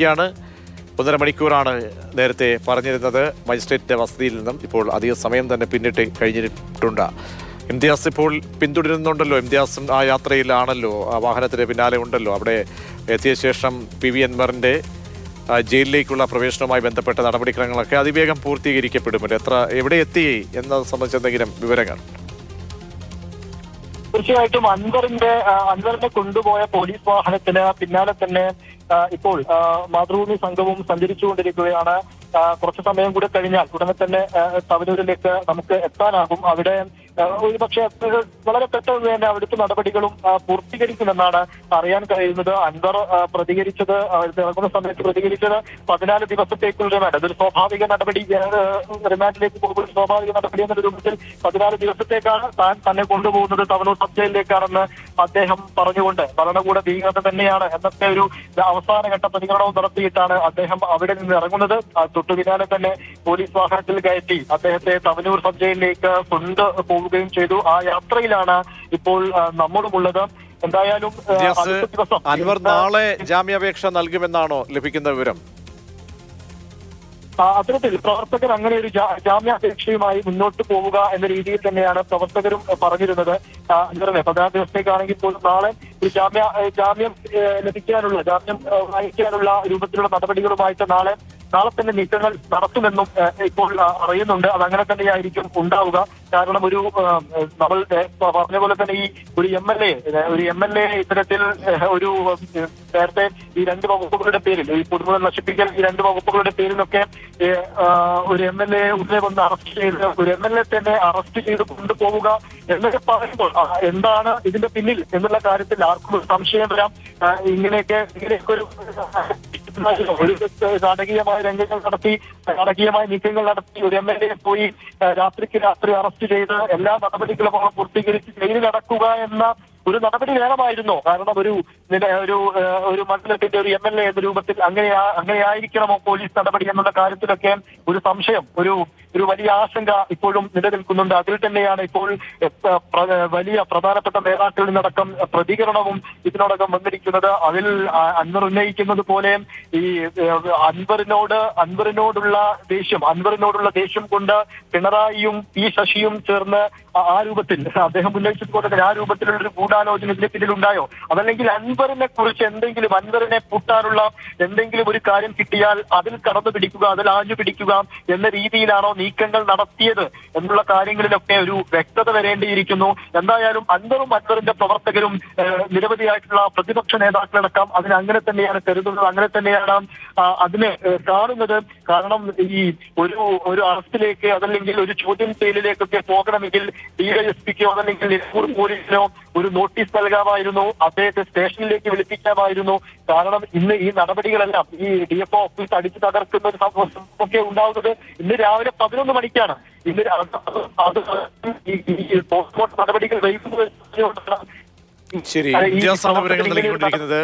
ാണ് 1.5 മണിക്കൂറാണ് നേരത്തെ പറഞ്ഞിരുന്നത് മജിസ്ട്രേറ്റിന്റെ വസതിയിൽ നിന്നും. ഇപ്പോൾ അധിക സമയം തന്നെ പിന്നിട്ട് കഴിഞ്ഞിട്ടുണ്ട്. ഇംതിയാസ് ഇപ്പോൾ പിന്തുടരുന്നുണ്ടല്ലോ. ഇംതിയാസും ആ യാത്രയിലാണല്ലോ, ആ വാഹനത്തിന് പിന്നാലെ ഉണ്ടല്ലോ. അവിടെ എത്തിയ ശേഷം PV അൻവറിന്റെ ജയിലിലേക്കുള്ള പ്രവേശനവുമായി ബന്ധപ്പെട്ട നടപടിക്രമങ്ങളൊക്കെ അതിവേഗം പൂർത്തീകരിക്കപ്പെടുമല്ലോ. എവിടെ എത്തി എന്നത് സംബന്ധിച്ച് എന്തെങ്കിലും വിവരങ്ങൾ? തീർച്ചയായിട്ടും അൻവറിനെ കൊണ്ടുപോയ പോലീസ് വാഹനത്തിന് പിന്നാലെ തന്നെ ഇപ്പോൾ മാതൃഭൂമി സംഘവും സഞ്ചരിച്ചുകൊണ്ടിരിക്കുകയാണ്. കുറച്ചു സമയം കൂടി കഴിഞ്ഞാൽ ഉടനെ തന്നെ തവനൂരിലേക്ക് നമുക്ക് എത്താനാകും. അവിടെ ഒരുപക്ഷെ വളരെ പെട്ടെന്ന് തന്നെ അവിടുത്തെ നടപടികളും പൂർത്തീകരിക്കുമെന്നാണ് അറിയാൻ കഴിയുന്നത്. അൻവർ പ്രതികരിച്ചത്, ഇറങ്ങുന്ന സമയത്ത് പ്രതികരിച്ചത് 14 ദിവസത്തേക്കുള്ള റിമാൻഡ്, അതൊരു സ്വാഭാവിക നടപടി, റിമാൻഡിലേക്ക് പോകുന്ന സ്വാഭാവിക നടപടി എന്ന രൂപത്തിൽ 14 ദിവസത്തേക്കാണ് താൻ തന്നെ കൊണ്ടുപോകുന്നത്, തവനൂർ സബ് ജയിലിലേക്കാണെന്ന് അദ്ദേഹം പറഞ്ഞുകൊണ്ട് ഭരണകൂട ഭീകരത തന്നെയാണ് എന്നൊക്കെ ഒരു അവസാനഘട്ട പ്രതികരണവും നടത്തിയിട്ടാണ് അദ്ദേഹം അവിടെ നിന്ന് ഇറങ്ങുന്നത്. തൊട്ടു പിന്നാലെ തന്നെ പോലീസ് വാഹനത്തിൽ കയറ്റി അദ്ദേഹത്തെ തവനൂർ സബ് ജയിലിലേക്ക് കൊണ്ടുപോവുകയും ചെയ്തു. ആ യാത്രയിലാണ് ഇപ്പോൾ നമ്മളുമുള്ളത്. എന്തായാലും അൻവർ നാളെ ജാമ്യാപേക്ഷ നൽകുമെന്നാണോ ലഭിക്കുന്ന വിവരം? അത്തരത്തിൽ പ്രവർത്തകർ അങ്ങനെ ഒരു ജാമ്യാപേക്ഷയുമായി മുന്നോട്ട് പോവുക എന്ന രീതിയിൽ തന്നെയാണ് പ്രവർത്തകരും പറഞ്ഞിരുന്നത്. അൻവറിനെ 14 ദിവസത്തേക്കാണെങ്കിൽ പോലും നാളെ ഒരു ജാമ്യം ലഭിക്കാനുള്ള, ജാമ്യം വായിക്കാനുള്ള രൂപത്തിലുള്ള നടപടികളുമായിട്ട് നാളെ തന്നെ നീക്കങ്ങൾ നടത്തുമെന്നും ഇപ്പോൾ അറിയുന്നുണ്ട്. അതങ്ങനെ തന്നെയായിരിക്കും ഉണ്ടാവുക. കാരണം നമ്മൾ പറഞ്ഞ പോലെ തന്നെ ഈ ഒരു MLA ഇത്തരത്തിൽ ഒരു നേരത്തെ ഈ 2 വകുപ്പുകളുടെ പേരിൽ, ഈ പൊതുമുതൽ നശിപ്പിക്കൽ, ഈ 2 വകുപ്പുകളുടെ പേരിലൊക്കെ ഒരു MLA ഉടനെ വന്ന് അറസ്റ്റ് ചെയ്ത് ഒരു MLA തന്നെ അറസ്റ്റ് ചെയ്ത് കൊണ്ടുപോവുക എന്നൊക്കെ പറയുമ്പോൾ എന്താണ് ഇതിന്റെ പിന്നിൽ എന്നുള്ള കാര്യത്തിൽ ആർക്കും സംശയം വരാം. ഇങ്ങനെയൊക്കെ ഒരു നാടകീയമായ രംഗങ്ങൾ നടത്തി, നാടകീയമായ നീക്കങ്ങൾ നടത്തി ഒരു MLA പോയി രാത്രി അറസ്റ്റ് ചെയ്ത് എല്ലാ നടപടികളും പൂർത്തീകരിച്ച് ജയിലിലടക്കുക എന്ന ഒരു നടപടി വേണമായിരുന്നോ? കാരണം ഒരു മണ്ഡലത്തിന്റെ ഒരു MLA എന്ന രൂപത്തിൽ അങ്ങനെയായിരിക്കണമോ പോലീസ് നടപടി എന്നുള്ള കാര്യത്തിലൊക്കെ ഒരു സംശയം, ഒരു വലിയ ആശങ്ക ഇപ്പോഴും നിലനിൽക്കുന്നുണ്ട്. അതിൽ തന്നെയാണ് ഇപ്പോൾ വലിയ പ്രധാനപ്പെട്ട നേതാക്കളിൽ നിന്നടക്കം പ്രതികരണവും ഇതിനോടകം വന്നിരിക്കുന്നത്. അതിൽ അൻവർ ഉന്നയിക്കുന്നത് പോലെ ഈ അൻവറിനോടുള്ള ദേഷ്യം കൊണ്ട് പിണറായിയും ശശിയും ചേർന്ന് ആ രൂപത്തിൽ അദ്ദേഹം ഉന്നയിച്ചതുപോലെ തന്നെ ആ രൂപത്തിലുള്ള ഒരു ഗൂഢാലോചന ഇതിന് പിന്നിലുണ്ടായോ? അതല്ലെങ്കിൽ അൻവറിനെ കുറിച്ച് അൻവറിനെ പൂട്ടാനുള്ള എന്തെങ്കിലും ഒരു കാര്യം കിട്ടിയാൽ അതിൽ കടന്നു പിടിക്കുക, അതിൽ ആഞ്ഞു പിടിക്കുക എന്ന രീതിയിലാണോ നീക്കങ്ങൾ നടത്തിയത് എന്നുള്ള കാര്യങ്ങളിലൊക്കെ ഒരു വ്യക്തത വരേണ്ടിയിരിക്കുന്നു. എന്തായാലും അൻവറിന്റെ പ്രവർത്തകരും നിരവധിയായിട്ടുള്ള പ്രതിപക്ഷ നേതാക്കളടക്കം അതിനെ അങ്ങനെ തന്നെയാണ് കരുതുന്നത്, അങ്ങനെ തന്നെയാണ് അതിനെ കാണുന്നത്. കാരണം ഈ ഒരു അറസ്റ്റിലേക്ക് അതല്ലെങ്കിൽ ഒരു ചോദ്യം ചെയ്യലിലേക്കൊക്കെ പോകണമെങ്കിൽ DYSPക്കോ അതല്ലെങ്കിൽ നിലമ്പൂർ പോലീസിനോ ഒരു നോട്ടീസ് നൽകാമായിരുന്നു, അദ്ദേഹത്തെ സ്റ്റേഷനിലേക്ക് വിളിപ്പിക്കാമായിരുന്നു. കാരണം ഇന്ന് ഈ നടപടികളെല്ലാം ഈ DFO ഓഫീസ് അടിച്ചു തകർക്കുന്ന ഒരു സംഭവമൊക്കെ ഉണ്ടാവുന്നത് ഇന്ന് രാവിലെ 11 മണിക്കാണ്. ഇന്ന് പോസ്റ്റ്മോർട്ടം നടപടികൾ വൈകുന്നത്. ശരി, വിവരങ്ങൾ നൽകിക്കൊണ്ടിരിക്കുന്നത്